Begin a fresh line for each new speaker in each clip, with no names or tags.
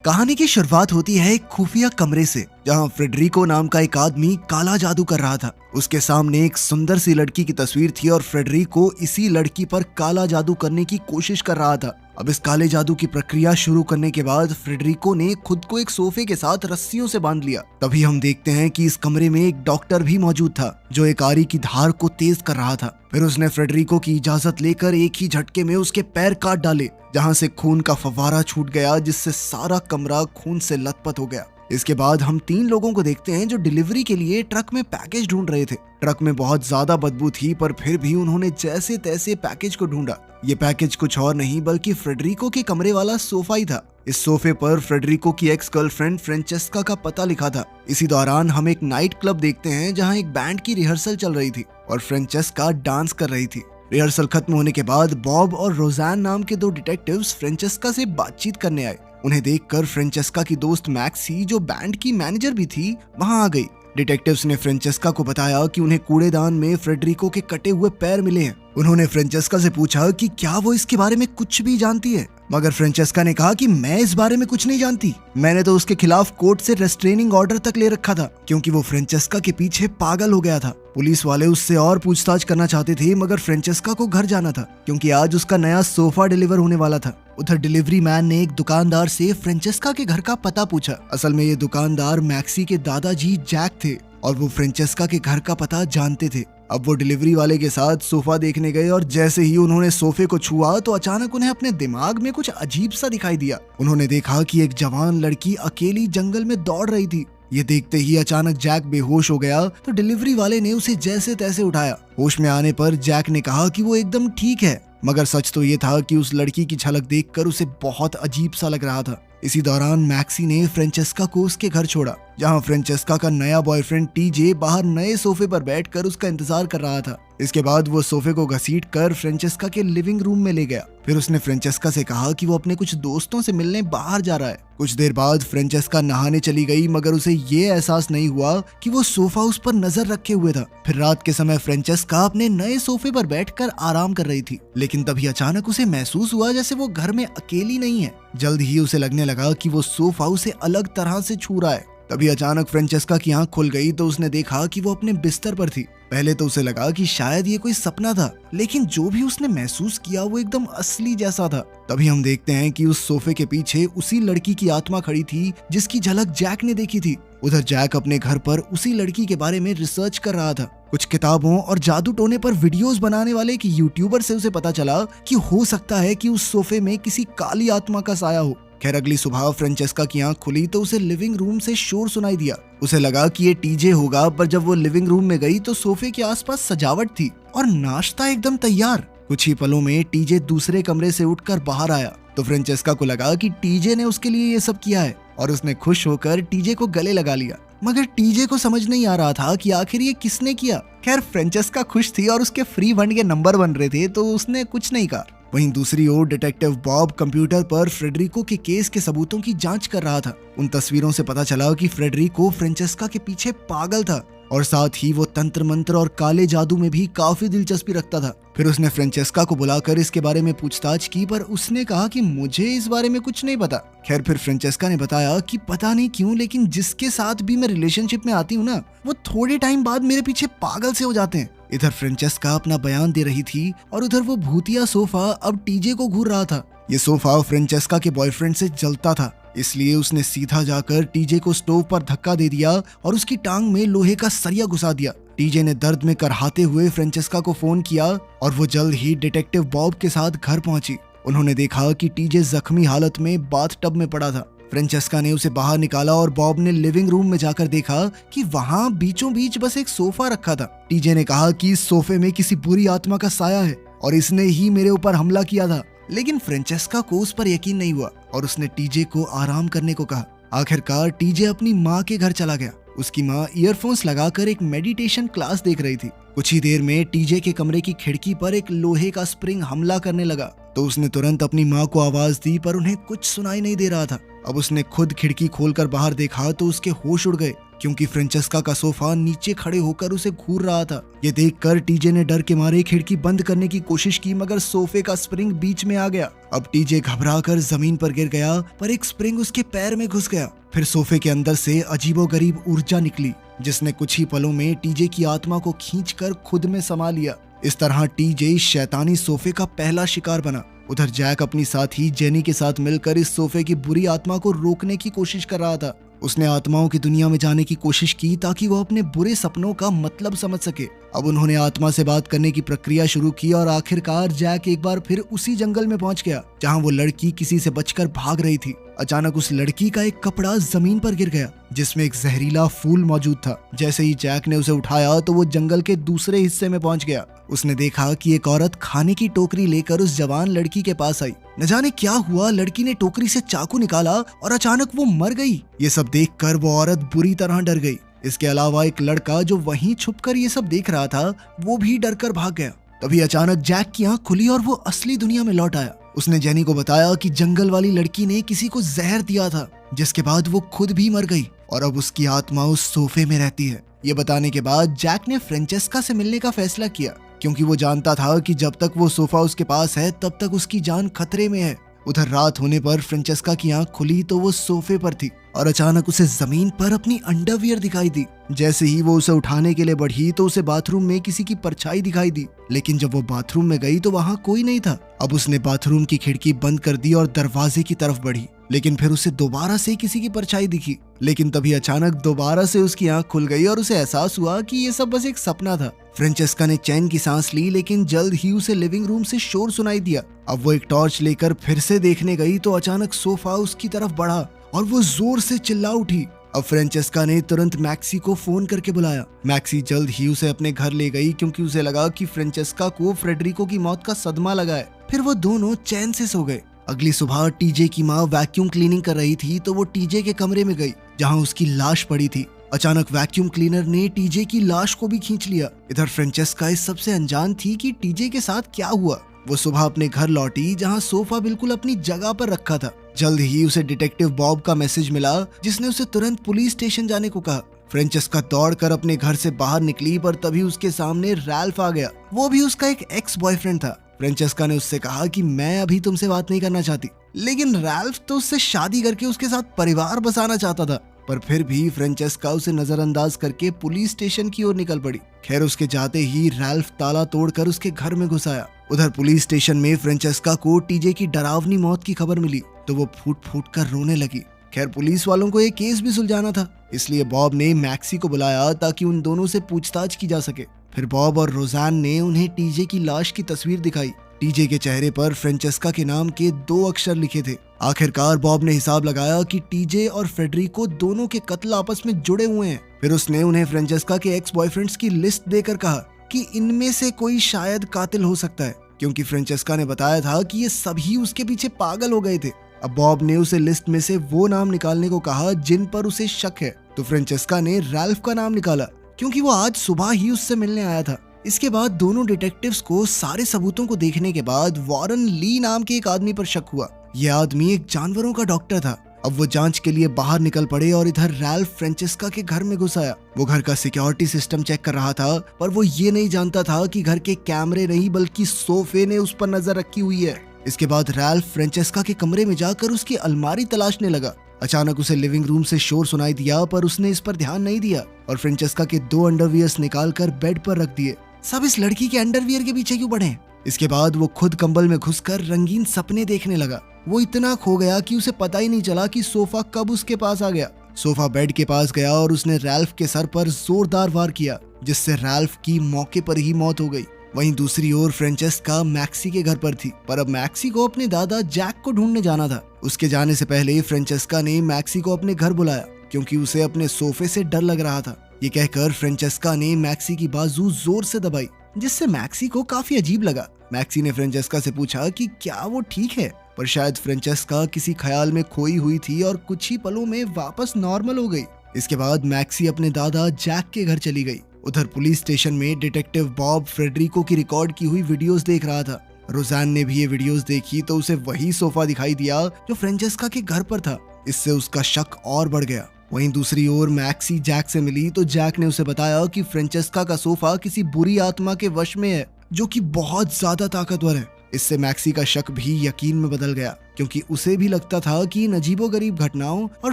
कहानी की शुरुआत होती है एक खुफिया कमरे से, जहां फ्रेडरिको नाम का एक आदमी काला जादू कर रहा था। उसके सामने एक सुंदर सी लड़की की तस्वीर थी और फ्रेडरिको इसी लड़की पर काला जादू करने की कोशिश कर रहा था। अब इस काले जादू की प्रक्रिया शुरू करने के बाद फ्रेडरिको ने खुद को एक सोफे के साथ रस्सियों से बांध लिया। तभी हम देखते हैं कि इस कमरे में एक डॉक्टर भी मौजूद था जो एक आरी की धार को तेज कर रहा था। फिर उसने फ्रेडरिको की इजाजत लेकर एक ही झटके में उसके पैर काट डाले, जहां से खून का फव्वारा छूट गया, जिससे सारा कमरा खून से लथपथ हो गया। इसके बाद हम 3 लोगों को देखते हैं जो डिलीवरी के लिए ट्रक में पैकेज ढूंढ रहे थे। ट्रक में बहुत ज्यादा बदबू थी, पर फिर भी उन्होंने जैसे तैसे पैकेज को ढूंढा। ये पैकेज कुछ और नहीं बल्कि फ्रेडरिको के कमरे वाला सोफा ही था। इस सोफे पर फ्रेडरिको की एक्स गर्लफ्रेंड फ्रेंचेस्का का पता लिखा था। इसी दौरान हम एक नाइट क्लब देखते हैं जहां एक बैंड की रिहर्सल चल रही थी और फ्रेंचेस्का डांस कर रही थी। रिहर्सल खत्म होने के बाद बॉब और रोजान नाम के 2 डिटेक्टिव्स फ्रेंचेस्का से बातचीत करने आए। उन्हें देखकर फ्रेंचेस्का की दोस्त मैक्सी, जो बैंड की मैनेजर भी थी, वहां आ गई। डिटेक्टिव्स ने फ्रेंचेस्का को बताया कि उन्हें कूड़ेदान में फ्रेडरिको के कटे हुए पैर मिले हैं। उन्होंने फ्रेंचेस्का से पूछा कि क्या वो इसके बारे में कुछ भी जानती है, मगर फ्रेंचेस्का ने कहा कि मैं इस बारे में कुछ नहीं जानती। मैंने तो उसके खिलाफ कोर्ट से रेस्ट्रेनिंग ऑर्डर तक ले रखा था, क्योंकि वो फ्रेंचेस्का के पीछे पागल हो गया था। पुलिस वाले उससे और पूछताछ करना चाहते थे, मगर फ्रेंचेस्का को घर जाना था क्योंकि आज उसका नया सोफा डिलीवर होने वाला था। उधर डिलीवरी मैन ने एक दुकानदार से फ्रेंचेस्का के घर का पता पूछा। असल में ये दुकानदार मैक्सी के दादाजी जैक थे और वो फ्रेंचेस्का के घर का पता जानते थे। अब वो डिलीवरी वाले के साथ सोफा देखने गए और जैसे ही उन्होंने सोफे को छुआ तो अचानक उन्हें अपने दिमाग में कुछ अजीब सा दिखाई दिया। उन्होंने देखा कि एक जवान लड़की अकेली जंगल में दौड़ रही थी। ये देखते ही अचानक जैक बेहोश हो गया तो डिलीवरी वाले ने उसे जैसे तैसे उठाया। होश में आने पर जैक ने कहा कि वो एकदम ठीक है, मगर सच तो ये था कि उस लड़की की झलक देखकर उसे बहुत अजीब सा लग रहा था। इसी दौरान मैक्सी ने फ्रेंचेस्का को उसके घर छोड़ा, जहां फ्रेंचेस्का का नया बॉयफ्रेंड टीजे बाहर नए सोफे पर बैठकर उसका इंतजार कर रहा था। इसके बाद वो सोफे को घसीटकर फ्रेंचेस्का के लिविंग रूम में ले गया। फिर उसने फ्रेंचेस्का से कहा कि वो अपने कुछ दोस्तों से मिलने बाहर जा रहा है। कुछ देर बाद फ्रेंचेस्का नहाने चली गई, मगर उसे ये एहसास नहीं हुआ कि वो सोफा उस पर नजर रखे हुए था। फिर रात के समय फ्रेंचेस्का अपने नए सोफे पर बैठकर आराम कर रही थी, लेकिन तभी अचानक उसे महसूस हुआ जैसे वो घर में अकेली नहीं है। जल्द ही उसे लगने लगा कि वो सोफा उसे अलग तरह से छू रहा है। तभी अचानक फ्रेंचेस्का की आंख खुल गई तो उसने देखा कि वो अपने बिस्तर पर थी। पहले तो उसे लगा कि शायद ये कोई सपना था, लेकिन जो भी उसने महसूस किया वो एकदम असली जैसा था। तभी हम देखते हैं कि उस सोफे के पीछे उसी लड़की की आत्मा खड़ी थी जिसकी झलक जैक ने देखी थी। उधर जैक अपने घर पर उसी लड़की के बारे में रिसर्च कर रहा था। कुछ किताबों और जादू टोने पर वीडियोस बनाने वाले एक यूट्यूबर से उसे पता चला कि हो सकता है कि उस सोफे में किसी काली आत्मा का साया हो। खैर अगली सुबह फ्रेंचेस्का की आंख खुली तो उसे लिविंग रूम से शोर सुनाई दिया। उसे लगा कि ये टीजे होगा, पर जब वो लिविंग रूम में गई तो सोफे के आसपास सजावट थी और नाश्ता एकदम तैयार। कुछ ही पलों में टीजे दूसरे कमरे से उठकर बाहर आया तो फ्रेंचेस्का को लगा कि टीजे ने उसके लिए ये सब किया है और उसने खुश होकर टीजे को गले लगा लिया। मगर टीजे को समझ नहीं आ रहा था कि आखिर ये किसने किया। खैर फ्रेंचेस्का खुश थी और उसके फ्री फंड के नंबर बन रहे थे तो उसने कुछ नहीं कहा। वहीं दूसरी ओर डिटेक्टिव बॉब कंप्यूटर पर फ्रेडरिको के केस के सबूतों की जांच कर रहा था। उन तस्वीरों से पता चला कि फ्रेडरिको फ्रेंचेस्का के पीछे पागल था और साथ ही वो तंत्र मंत्र और काले जादू में भी काफी दिलचस्पी रखता था। फिर उसने फ्रेंचेस्का को बुलाकर इसके बारे में पूछताछ की, पर उसने कहा कि मुझे इस बारे में कुछ नहीं पता। खैर फिर फ्रेंचेस्का ने बताया कि पता नहीं क्यों, लेकिन जिसके साथ भी मैं रिलेशनशिप में आती हूँ ना, वो थोड़े टाइम बाद मेरे पीछे पागल से हो जाते हैं। इधर फ्रेंचेस्का अपना बयान दे रही थी और उधर वो भूतिया सोफा अब टीजे को घूर रहा था। ये सोफा फ्रेंचेस्का के बॉयफ्रेंड से जलता था, इसलिए उसने सीधा जाकर टीजे को स्टोव पर धक्का दे दिया और उसकी टांग में लोहे का सरिया घुसा दिया। टीजे ने दर्द में करहाते हुए फ्रेंचेस्का को फोन किया और वो जल्द ही डिटेक्टिव बॉब के साथ घर पहुंची। उन्होंने देखा कि टीजे जख्मी हालत में बाथटब में पड़ा था। फ्रेंचेस्का ने उसे बाहर निकाला और बॉब ने लिविंग रूम में जाकर देखा कि वहां बीचों बीच बस एक सोफा रखा था। टीजे ने कहा कि इस सोफे में किसी बुरी आत्मा का साया है और इसने ही मेरे ऊपर हमला किया था। लेकिन फ्रेंचेस्का को उस पर यकीन नहीं हुआ और उसने टीजे को आराम करने को कहा। आखिरकार टीजे अपनी माँ के घर चला गया। उसकी माँ ईयरफोन्स लगाकर एक मेडिटेशन क्लास देख रही थी। कुछ ही देर में टीजे के कमरे की खिड़की पर एक लोहे का स्प्रिंग हमला करने लगा तो उसने तुरंत अपनी माँ को आवाज दी, पर उन्हें कुछ सुनाई नहीं दे रहा था। अब उसने खुद खिड़की खोलकर बाहर देखा तो उसके होश उड़ गए। क्योंकि फ्रेंचेस्का का सोफा नीचे खड़े होकर उसे घूर रहा था। ये देखकर टीजे ने डर के मारे खिड़की बंद करने की कोशिश की, मगर सोफे का स्प्रिंग बीच में आ गया। अब टीजे घबराकर जमीन पर गिर गया, पर एक स्प्रिंग उसके पैर में घुस गया। फिर सोफे के अंदर से अजीबोगरीब ऊर्जा निकली, जिसने कुछ ही पलों में टीजे की आत्मा को खींचकर खुद में समा लिया। इस तरह टीजे शैतानी सोफे का पहला शिकार बना। उधर जैक अपनी साथी जेनी के साथ मिलकर इस सोफे की बुरी आत्मा को रोकने की कोशिश कर रहा था। उसने आत्माओं की दुनिया में जाने की कोशिश की ताकि वो अपने बुरे सपनों का मतलब समझ सके। अब उन्होंने आत्मा से बात करने की प्रक्रिया शुरू की और आखिरकार जैक एक बार फिर उसी जंगल में पहुंच गया जहां वो लड़की किसी से बचकर भाग रही थी। अचानक उस लड़की का एक कपड़ा जमीन पर गिर गया, जिसमें एक जहरीला फूल मौजूद था। जैसे ही जैक ने उसे उठाया तो वो जंगल के दूसरे हिस्से में पहुंच गया। उसने देखा कि एक औरत खाने की टोकरी लेकर उस जवान लड़की के पास आई। न जाने क्या हुआ, लड़की ने टोकरी से चाकू निकाला और अचानक वो मर गई। ये सब देखकर वो औरत बुरी तरह डर गई। इसके अलावा एक लड़का जो वहीं छुपकर ये सब देख रहा था, वो भी डरकर भाग गया। तभी अचानक जैक की आंख खुली और वो असली दुनिया में लौट आया। उसने जेनी को बताया कि जंगल वाली लड़की ने किसी को जहर दिया था, जिसके बाद वो खुद भी मर गई और अब उसकी आत्मा उस सोफे में रहती है। ये बताने के बाद जैक ने फ्रेंचेस्का से मिलने का फैसला किया, क्योंकि वो जानता था कि जब तक वो सोफा उसके पास है तब तक उसकी जान खतरे में है। उधर रात होने पर फ्रेंचेस्का की आंख खुली तो वो सोफे पर थी और अचानक उसे जमीन पर अपनी अंडरवियर दिखाई दी। जैसे ही वो उसे उठाने के लिए बढ़ी तो उसे बाथरूम में किसी की परछाई दिखाई दी, लेकिन जब वो बाथरूम में गई तो वहाँ कोई नहीं था। अब उसने बाथरूम की खिड़की बंद कर दी और दरवाजे की तरफ बढ़ी, लेकिन फिर उसे दोबारा से किसी की परछाई दिखी। लेकिन तभी अचानक दोबारा से उसकी आंख खुल गई और उसे एहसास हुआ कि ये सब बस एक सपना था। फ्रेंचेस्का ने चैन की सांस ली, लेकिन जल्द ही उसे लिविंग रूम से शोर सुनाई दिया। अब वो एक टॉर्च लेकर फिर से देखने गई तो अचानक सोफा उसकी तरफ बढ़ा और वो जोर से चिल्ला उठी। अब फ्रेंचेस्का ने तुरंत मैक्सी को फोन करके बुलाया। मैक्सी जल्द ही उसे अपने घर ले गई, क्योंकि उसे लगा कि फ्रेंचेस्का को फ्रेडरिको की मौत का सदमा लगा है। फिर वो दोनों चैन से सो गए। अगली सुबह टीजे की माँ वैक्यूम क्लीनिंग कर रही थी तो वो टीजे के कमरे में गई जहाँ उसकी लाश पड़ी थी। अचानक वैक्यूम क्लीनर ने टीजे की लाश को भी खींच लिया। इधर फ्रेंचेस्का इस सबसे अनजान थी कि टीजे के साथ क्या हुआ। वो सुबह अपने घर लौटी जहाँ सोफा बिल्कुल अपनी जगह पर रखा था। जल्द ही उसे डिटेक्टिव बॉब का मैसेज मिला, जिसने उसे तुरंत पुलिस स्टेशन जाने को कहा। फ्रेंचेस्का दौड़कर अपने घर से बाहर निकली, पर तभी उसके सामने रैल्फ आ गया। वो भी उसका एक एक्स बॉयफ्रेंड था। फ्रेंचेस्का ने उससे कहा कि मैं अभी तुमसे बात नहीं करना चाहती, लेकिन रैल्फ तो उससे शादी करके उसके साथ परिवार बसाना चाहता था। पर फिर भी फ्रेंचेस्का उसे नजरअंदाज करके पुलिस स्टेशन की ओर निकल पड़ी। खैर, उसके जाते ही रैल्फ ताला तोड़कर उसके घर में घुस आया। उधर पुलिस स्टेशन में फ्रेंचेस्का को टीजे की डरावनी मौत की खबर मिली तो वो फूट फूट कर रोने लगी। खैर, पुलिस वालों को एक केस भी सुलझाना था, इसलिए बॉब ने मैक्सी को बुलाया ताकि उन दोनों से पूछताछ की जा सके। फिर बॉब और रोजान ने उन्हें टीजे की लाश की तस्वीर दिखाई। टीजे के चेहरे पर फ्रेंचेस्का के नाम के 2 अक्षर लिखे थे। आखिरकार बॉब ने हिसाब लगाया कि टीजे और फ्रेडरिको दोनों के कत्ल आपस में जुड़े हुए हैं। फिर उसने उन्हें फ्रेंचेस्का के एक्स बॉयफ्रेंड्स की लिस्ट देकर कहा कि इनमें से कोई शायद कातिल हो सकता है, क्योंकि फ्रेंचेस्का ने बताया था कि ये सभी उसके पीछे पागल हो गए थे। अब बॉब ने उसे लिस्ट में से वो नाम निकालने को कहा जिन पर उसे शक है, तो फ्रेंचेस्का ने रैल्फ का नाम निकाला, क्योंकि वो आज सुबह ही उससे मिलने आया था। इसके बाद दोनों डिटेक्टिव्स को सारे सबूतों को देखने के बाद वॉरेन ली नाम के एक आदमी पर शक हुआ। यह आदमी एक जानवरों का डॉक्टर था। अब वो जांच के लिए बाहर निकल पड़े और इधर रैल्फ फ्रेंचेस्का के घर में घुस आया। वो घर का सिक्योरिटी सिस्टम चेक कर रहा था, पर वो ये नहीं जानता था कि घर के कैमरे नहीं बल्कि सोफे ने उस पर नजर रखी हुई है। इसके बाद रैल्फ फ्रेंचेस्का के कमरे में जाकर उसकी अलमारी तलाशने लगा। अचानक उसे लिविंग रूम से शोर सुनाई दिया, पर उसने इस पर ध्यान नहीं दिया और फ्रेंचेस्का के 2 अंडरवियर्स निकालकर बेड पर रख दिए। सब इस लड़की के अंडरवियर के पीछे क्यों बढ़े? इसके बाद वो खुद कंबल में घुसकर रंगीन सपने देखने लगा। वो इतना खो गया कि उसे पता ही नहीं चला कि सोफा कब उसके पास आ गया। सोफा बेड के पास गया और उसने रैल्फ के सर पर जोरदार वार किया, जिससे रैल्फ की मौके पर ही मौत हो गई। वहीं दूसरी ओर फ्रेंचेस्का मैक्सी के घर पर थी, पर अब मैक्सी को अपने दादा जैक को ढूंढने जाना था। उसके जाने से पहले फ्रेंचेस्का ने मैक्सी को अपने घर बुलाया, क्योंकि उसे अपने सोफे से डर लग रहा था। ये कहकर फ्रेंचेस्का ने मैक्सी की बाजू जोर से दबाई, जिससे मैक्सी को काफी अजीब लगा। मैक्सी ने फ्रेंचेस्का से पूछा कि क्या वो ठीक है, पर शायद फ्रेंचेस्का किसी ख्याल में खोई हुई थी और कुछ ही पलों में वापस नॉर्मल हो गई। इसके बाद मैक्सी अपने दादा जैक के घर चली गई। उधर पुलिस स्टेशन में डिटेक्टिव बॉब फ्रेडरिको की रिकॉर्ड की हुई वीडियोस देख रहा था। रोजान ने भी ये वीडियोस देखी तो उसे वही सोफा दिखाई दिया जो फ्रेंचेस्का के घर पर था। इससे उसका शक और बढ़ गया। वहीं दूसरी ओर मैक्सी जैक से मिली तो जैक ने उसे बताया कि फ्रेंचेस्का का सोफा किसी बुरी आत्मा के वश में है जो कि बहुत ज्यादा ताकतवर है। इससे मैक्सी का शक भी यकीन में बदल गया, क्योंकि उसे भी लगता था कि इन अजीबोगरीब घटनाओं और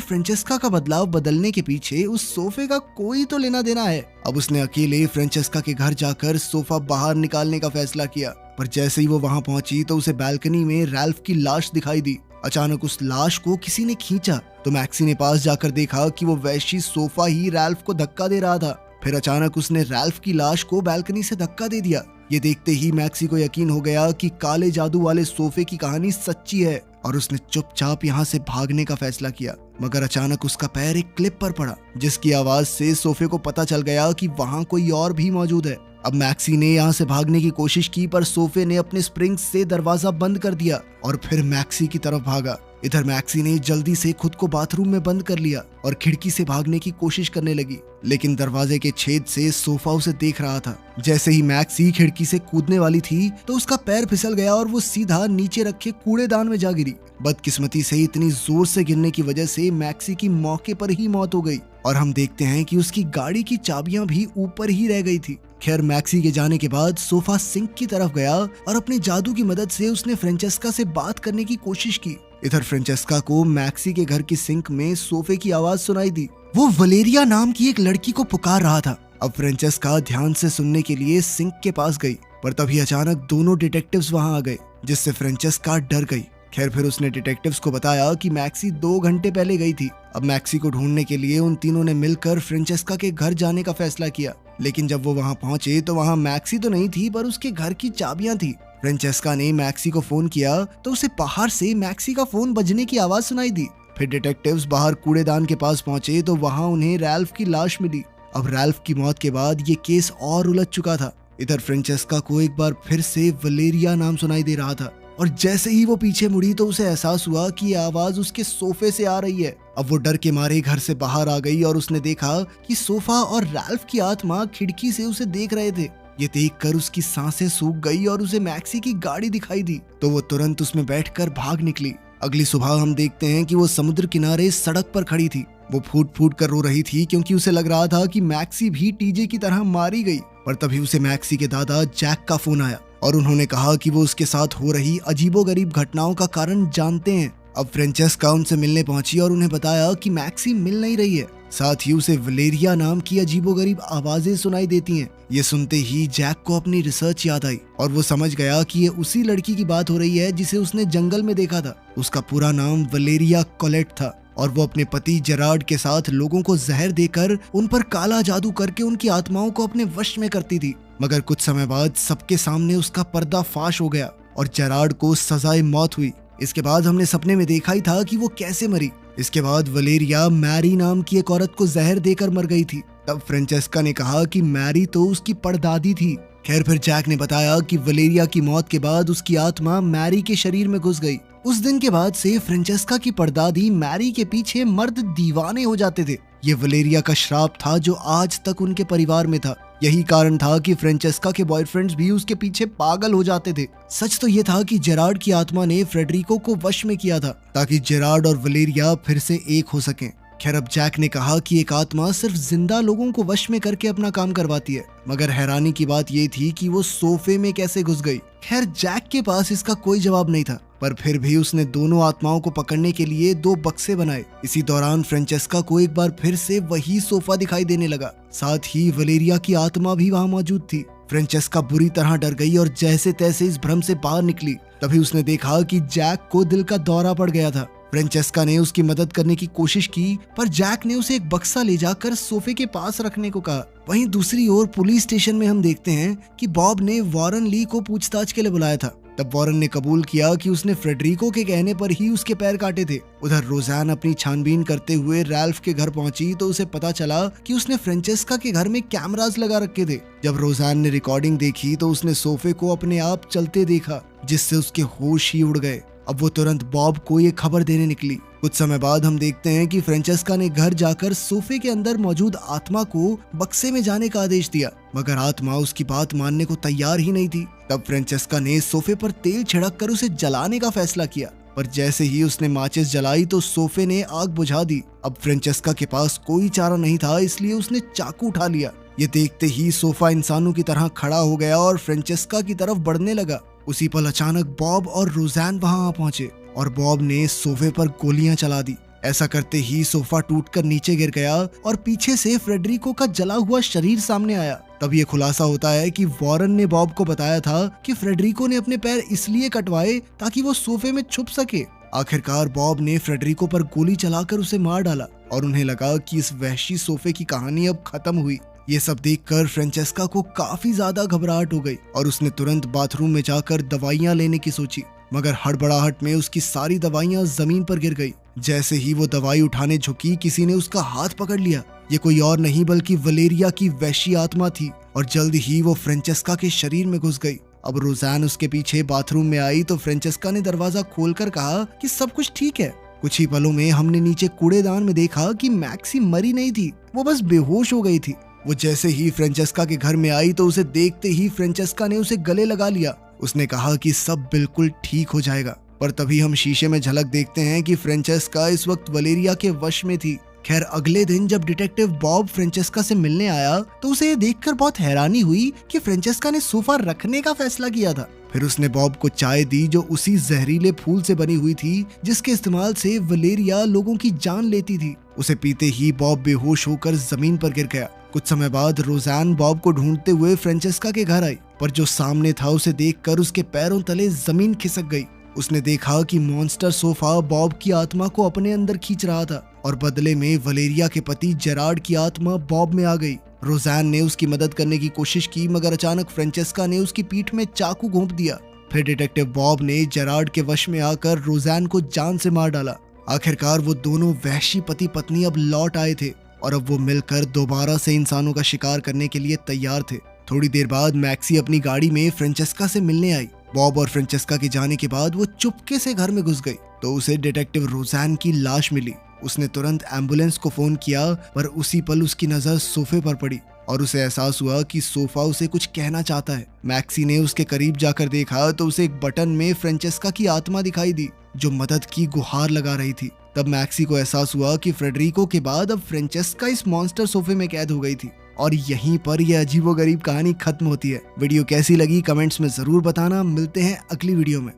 फ्रेंचेस्का का बदलाव बदलने के पीछे उस सोफे का कोई तो लेना देना है। अब उसने अकेले फ्रेंचेस्का के घर जाकर सोफा बाहर निकालने का फैसला किया, पर जैसे ही वो वहां पहुंची तो उसे बालकनी में रैल्फ की लाश दिखाई दी। अचानक उस लाश को किसी ने खींचा तो मैक्सी ने पास जाकर देखा कि वो वैशी सोफा ही रैल्फ को धक्का दे रहा था। फिर अचानक उसने रैल्फ की लाश को बालकनी से धक्का दे दिया। ये देखते ही मैक्सी को यकीन हो गया कि काले जादू वाले सोफे की कहानी सच्ची है और उसने चुपचाप यहाँ से भागने का फैसला किया। मगर अचानक उसका पैर एक क्लिप पर पड़ा, जिसकी आवाज से सोफे को पता चल गया कि वहाँ कोई और भी मौजूद है। अब मैक्सी ने यहाँ से भागने की कोशिश की, पर सोफे ने अपने स्प्रिंग से दरवाजा बंद कर दिया और फिर मैक्सी की तरफ भागा। इधर मैक्सी ने जल्दी से खुद को बाथरूम में बंद कर लिया और खिड़की से भागने की कोशिश करने लगी, लेकिन दरवाजे के छेद से सोफा उसे देख रहा था। जैसे ही मैक्सी खिड़की से कूदने वाली थी तो उसका पैर फिसल गया और वो सीधा नीचे रखे कूड़ेदान में जा गिरी। बदकिस्मती से इतनी जोर से गिरने की वजह से मैक्सी की मौके पर ही मौत हो गई और हम देखते हैं कि उसकी गाड़ी की चाबियां भी ऊपर ही रह गई थी। खैर, मैक्सी के जाने के बाद सोफा सिंक की तरफ गया और अपने जादू की मदद से उसने फ्रेंचेस्का से बात करने की कोशिश की। इधर फ्रेंचेस्का को मैक्सी के घर की सिंक में सोफे की आवाज सुनाई दी। वो वलेरिया नाम की एक लड़की को पुकार रहा था। अब फ्रेंचेस्का ध्यान से सुनने के लिए सिंक के पास गई, पर तभी अचानक दोनों डिटेक्टिव्स वहां आ गए, जिससे फ्रेंचेस्का डर गई। खैर, फिर उसने डिटेक्टिव्स को बताया कि मैक्सी 2 घंटे पहले गई थी। अब मैक्सी को ढूंढने के लिए उन तीनों ने मिलकर फ्रेंचेस्का के घर जाने का फैसला किया, लेकिन जब वो वहां पहुंचे तो वहां मैक्सी तो नहीं थी, पर उसके घर की चाबियां थी। फ्रेंचेस्का ने मैक्सी को फोन किया तो उसे बाहर से मैक्सी का फोन बजने की आवाज सुनाई दी। फिर डिटेक्टिव्स बाहर कूड़ेदान के पास पहुंचे तो वहां उन्हें रैल्फ की लाश मिली। अब रैल्फ की मौत के बाद ये केस और उलझ चुका था। इधर फ्रेंचेस्का को एक बार फिर से वलेरिया नाम सुनाई दे रहा था और जैसे ही वो पीछे मुड़ी तो उसे एहसास हुआ कि ये आवाज उसके सोफे से आ रही है। अब वो डर के मारे घर से बाहर आ गई और उसने देखा कि सोफा और रैल्फ की आत्मा खिड़की से उसे देख रहे थे। ये देखकर उसकी सांसें सूख गई और उसे मैक्सी की गाड़ी दिखाई दी तो वो तुरंत उसमें बैठकर भाग निकली। अगली सुबह हम देखते हैं कि वो समुद्र किनारे सड़क पर खड़ी थी। वो फूट फूट कर रो रही थी, क्योंकि उसे लग रहा था कि मैक्सी भी टीजे की तरह मारी गई। पर तभी उसे मैक्सी के दादा जैक का फोन आया और उन्होंने कहा कि वो उसके साथ हो रही अजीबोगरीब घटनाओं का कारण जानते हैं। अब फ्रेंचेस्का उनसे मिलने पहुंची और उन्हें बताया कि मैक्सी मिल नहीं रही है, साथ ही उसे वलेरिया नाम की अजीबोगरीब आवाजें सुनाई देती हैं। ये सुनते ही जैक को अपनी रिसर्च याद आई और वो समझ गया कि ये उसी लड़की की बात हो रही है जिसे उसने जंगल में देखा था। उसका पूरा नाम वलेरिया कोलेट था और वो अपने पति जेरार्ड के साथ लोगों को जहर देकर उन पर काला जादू करके उनकी आत्माओं को अपने वश में करती थी। मगर कुछ समय बाद सबके सामने उसका पर्दाफाश हो गया और जेरार्ड को सजाए मौत हुई। इसके बाद हमने सपने में देखा ही था कि वो कैसे मरी। इसके बाद वलेरिया मैरी नाम की एक औरत को जहर देकर मर गई थी। तब फ्रेंचेस्का ने कहा कि मैरी तो उसकी परदादी थी। खैर, फिर जैक ने बताया कि वलेरिया की मौत के बाद उसकी आत्मा मैरी के शरीर में घुस गई। उस दिन के बाद से फ्रेंचेस्का की परदादी मैरी के पीछे मर्द दीवाने हो जाते थे। ये वलेरिया का श्राप था जो आज तक उनके परिवार में था। यही कारण था कि फ्रेंचेस्का के बॉयफ्रेंड्स भी उसके पीछे पागल हो जाते थे। सच तो ये था कि जेरार्ड की आत्मा ने फ्रेडरिको को वश में किया था ताकि जेरार्ड और वलेरिया फिर से एक हो सकें। खैर, अब जैक ने कहा कि एक आत्मा सिर्फ जिंदा लोगों को वश में करके अपना काम करवाती है, मगर हैरानी की बात ये थी कि वो सोफे में कैसे घुस गई। खैर, जैक के पास इसका कोई जवाब नहीं था, पर फिर भी उसने दोनों आत्माओं को पकड़ने के लिए 2 बक्से बनाए। इसी दौरान फ्रेंचेस्का को एक बार फिर से वही सोफा दिखाई देने लगा, साथ ही वलेरिया की आत्मा भी वहां मौजूद थी। फ्रेंचेस्का बुरी तरह डर गई और जैसे तैसे इस भ्रम से बाहर निकली। तभी उसने देखा कि जैक को दिल का दौरा पड़ गया था। फ्रेंचेस्का ने उसकी मदद करने की कोशिश की, पर जैक ने उसे एक बक्सा ले जाकर सोफे के पास रखने को कहा। वहीं दूसरी ओर पुलिस स्टेशन में हम देखते हैं कि बॉब ने वॉरेन ली को पूछताछ के लिए बुलाया था। तब वॉरेन ने कबूल किया कि उसने फ्रेडरिको के कहने पर ही उसके पैर काटे थे। उधर रोज़ान अपनी छानबीन करते हुए रैल्फ के घर पहुंची तो उसे पता चला कि उसने फ्रेंचेस्का के घर में कैमरास लगा रखे थे। जब रोज़ान ने रिकॉर्डिंग देखी तो उसने सोफे को अपने आप चलते देखा, जिससे उसके होश ही उड़ गए। अब वो तुरंत बॉब को ये खबर देने निकली। कुछ समय बाद हम देखते हैं कि फ्रेंचेस्का ने घर जाकर सोफे के अंदर मौजूद आत्मा को बक्से में जाने का आदेश दिया, मगर आत्मा उसकी बात मानने को तैयार ही नहीं थी। तब फ्रेंचेस्का ने सोफे पर तेल छिड़क कर उसे जलाने का फैसला किया। पर जैसे ही उसने माचिस जलाई तो सोफे ने आग बुझा दी। अब फ्रेंचेस्का के पास कोई चारा नहीं था, इसलिए उसने चाकू उठा लिया। ये देखते ही सोफा इंसानों की तरह खड़ा हो गया और फ्रेंचेस्का की तरफ बढ़ने लगा। उसी पल अचानक बॉब और रोज़ैन वहां आ पहुंचे और बॉब ने सोफे पर गोलियां चला दी। ऐसा करते ही सोफा टूटकर नीचे गिर गया और पीछे से फ्रेडरिको का जला हुआ शरीर सामने आया। तब ये खुलासा होता है कि वॉरेन ने बॉब को बताया था कि फ्रेडरिको ने अपने पैर इसलिए कटवाए ताकि वो सोफे में छुप सके। आखिरकार बॉब ने फ्रेडरिको पर गोली चलाकर उसे मार डाला और उन्हें लगा कि इस वहशी सोफे की कहानी अब खत्म हुई। ये सब देखकर फ्रेंचेस्का को काफी ज्यादा घबराहट हो गई और उसने तुरंत बाथरूम में जाकर दवाइयां लेने की सोची, मगर हड़बड़ाहट में उसकी सारी दवाइयां जमीन पर गिर गई। जैसे ही वो दवाई उठाने झुकी, किसी ने उसका हाथ पकड़ लिया। ये कोई और नहीं बल्कि वलेरिया की वैशी आत्मा थी और जल्द ही वो फ्रेंचेस्का के शरीर में घुस गई। अब रोज़ैन उसके पीछे बाथरूम में आई तो फ्रेंचेस्का ने दरवाजा खोलकर कहा कि सब कुछ ठीक है। कुछ ही पलों में हमने नीचे कूड़ेदान में देखा कि मैक्सी मरी नहीं थी, वो बस बेहोश हो गई थी। वो जैसे ही फ्रेंचेस्का के घर में आई तो उसे देखते ही फ्रेंचेस्का ने उसे गले लगा लिया। उसने कहा कि सब बिल्कुल ठीक हो जाएगा, पर तभी हम शीशे में झलक देखते हैं कि फ्रेंचेस्का इस वक्त वलेरिया के वश में थी। खैर, अगले दिन जब डिटेक्टिव बॉब फ्रेंचेस्का से मिलने आया तो उसे ये देखकर बहुत हैरानी हुई कि फ्रेंचेस्का ने सोफा रखने का फैसला किया था। फिर उसने बॉब को चाय दी जो उसी जहरीले फूल से बनी हुई थी जिसके इस्तेमाल से वलेरिया लोगों की जान लेती थी। उसे पीते ही बॉब बेहोश होकर जमीन पर गिर गया। कुछ समय बाद रोज़ैन बॉब को ढूंढते हुए फ्रेंचेस्का के घर आई, पर जो सामने था उसे देखकर उसके पैरों तले जमीन खिसक गई। उसने देखा कि मॉन्स्टर सोफा बॉब की आत्मा को अपने अंदर खींच रहा था और बदले में वलेरिया के पति जेरार्ड की आत्मा बॉब में आ गई। रोज़ैन ने उसकी मदद करने की कोशिश की, मगर अचानक फ्रेंचेस्का ने उसकी पीठ में चाकू घोंप दिया। फिर डिटेक्टिव बॉब ने जेरार्ड के वश में आकर रोज़ैन को जान से मार डाला। आखिरकार वो दोनों वहशी पति पत्नी अब लौट आए थे और अब वो मिलकर दोबारा से इंसानों का शिकार करने के लिए तैयार थे। थोड़ी देर बाद मैक्सी अपनी गाड़ी में फ्रेंचेस्का से मिलने आई। बॉब और फ्रेंचेस्का के जाने के बाद वो चुपके से घर में घुस गई तो उसे डिटेक्टिव रोज़ैन की लाश मिली। उसने तुरंत एम्बुलेंस को फोन किया, पर उसी पल उसकी नजर सोफे पर पड़ी और उसे एहसास हुआ कि सोफा उसे कुछ कहना चाहता है। मैक्सी ने उसके करीब जाकर देखा तो उसे एक बटन में फ्रेंचेस्का की आत्मा दिखाई दी जो मदद की गुहार लगा रही थी। तब मैक्सी को एहसास हुआ कि फ्रेडरिको के बाद अब फ्रेंचेस्का इस मॉन्स्टर सोफे में कैद हो गई थी और यहीं पर यह अजीबोगरीब कहानी खत्म होती है। वीडियो कैसी लगी कमेंट्स में जरूर बताना। मिलते हैं अगली वीडियो में।